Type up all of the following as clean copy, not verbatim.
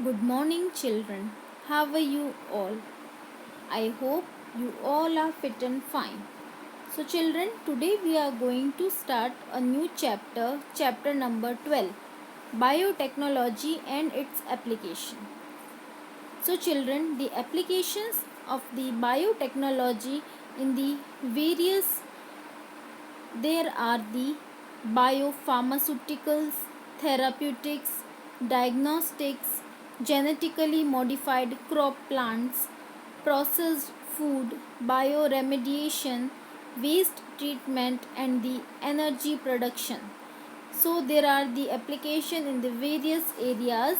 Good morning, children. How are you all? I hope you all are fit and fine. So, children, today we are going to start a new chapter, chapter number 12, Biotechnology and its application. So, children, the applications of the biotechnology in the various there are the biopharmaceuticals, therapeutics, diagnostics, genetically modified crop plants, processed food, bioremediation, waste treatment, and the energy production. So there are the application in the various areas.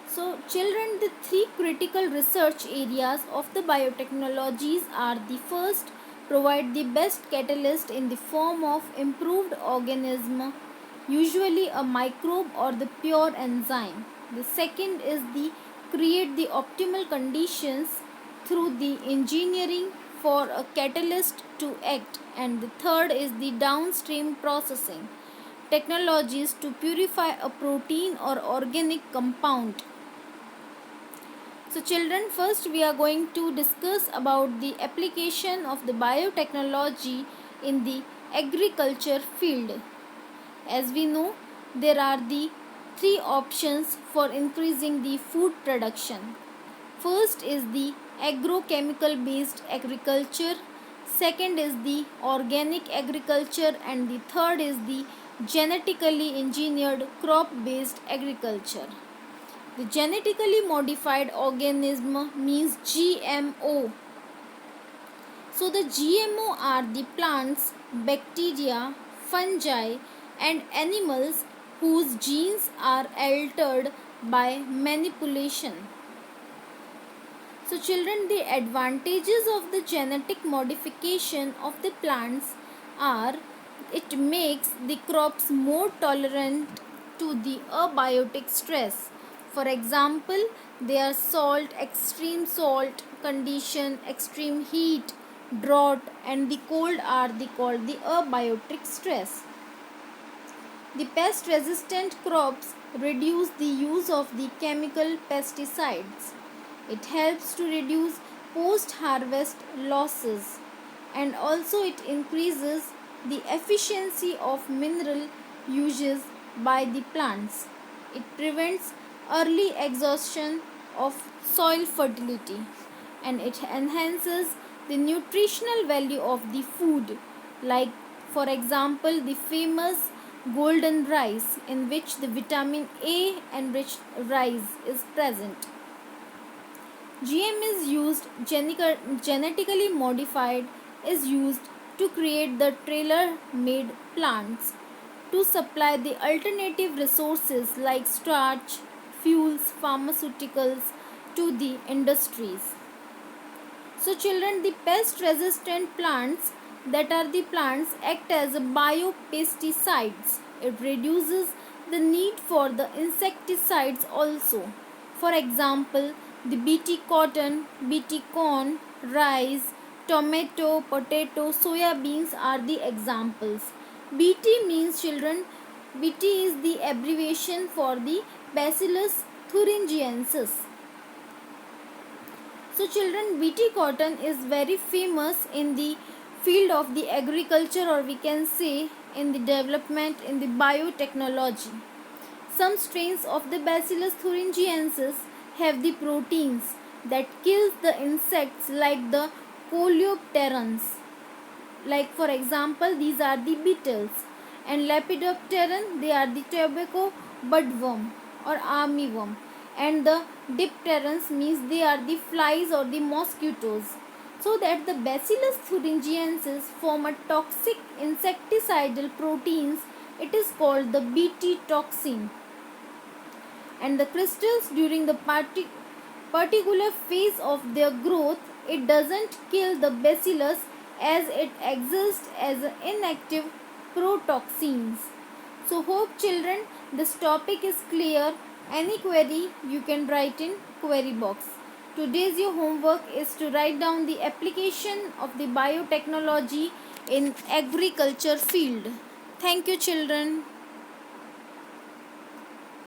So children, the three critical research areas of the biotechnologies are: the first, provide the best catalyst in the form of improved organism, usually a microbe or the pure enzyme. The second is the create the optimal conditions through the engineering for a catalyst to act, and the third is the downstream processing technologies to purify a protein or organic compound. So children, first we are going to discuss about the application of the biotechnology in the agriculture field. As we know, there are the three options for increasing the food production. First is the agrochemical based agriculture, second is the organic agriculture, and the third is the genetically engineered crop based agriculture. The genetically modified organism means GMO. So the GMO are the plants, bacteria, fungi and animals whose genes are altered by manipulation. So children, the advantages of the genetic modification of the plants are: it makes the crops more tolerant to the abiotic stress. For example, they are extreme salt condition, extreme heat, drought and the cold are called the abiotic stress. The pest resistant crops reduce the use of the chemical pesticides. It helps to reduce post harvest losses, and also it increases the efficiency of mineral uses by the plants. It prevents early exhaustion of soil fertility, and it enhances the nutritional value of the food, like for example the famous golden rice, in which the vitamin A enriched rice is present. GM is used, genetically modified is used to create the trailer made plants to supply the alternative resources like starch, fuels, pharmaceuticals to the industries. So children, the pest resistant plants, that are the plants, act as biopesticides. It reduces the need for the insecticides also. For example, the BT cotton, BT corn, rice, tomato, potato, soya beans are the examples. BT means, children, BT is the abbreviation for the Bacillus thuringiensis. So children, BT cotton is very famous in the field of the agriculture, or we can say in the development in the biotechnology. Some strains of the Bacillus thuringiensis have the proteins that kills the insects like the coleopterans. Like for example, these are the beetles, and Lepidopteran, they are the tobacco budworm or armyworm, and the dipterans means they are the flies or the mosquitoes. So that the Bacillus thuringiensis form a toxic insecticidal proteins, it is called the Bt toxin, and the crystals during the particular phase of their growth, it doesn't kill the bacillus as it exists as inactive protoxins. So hope children this topic is clear. Any query you can write in query box. Today's your homework is to write down the application of the biotechnology in agriculture field. Thank you children.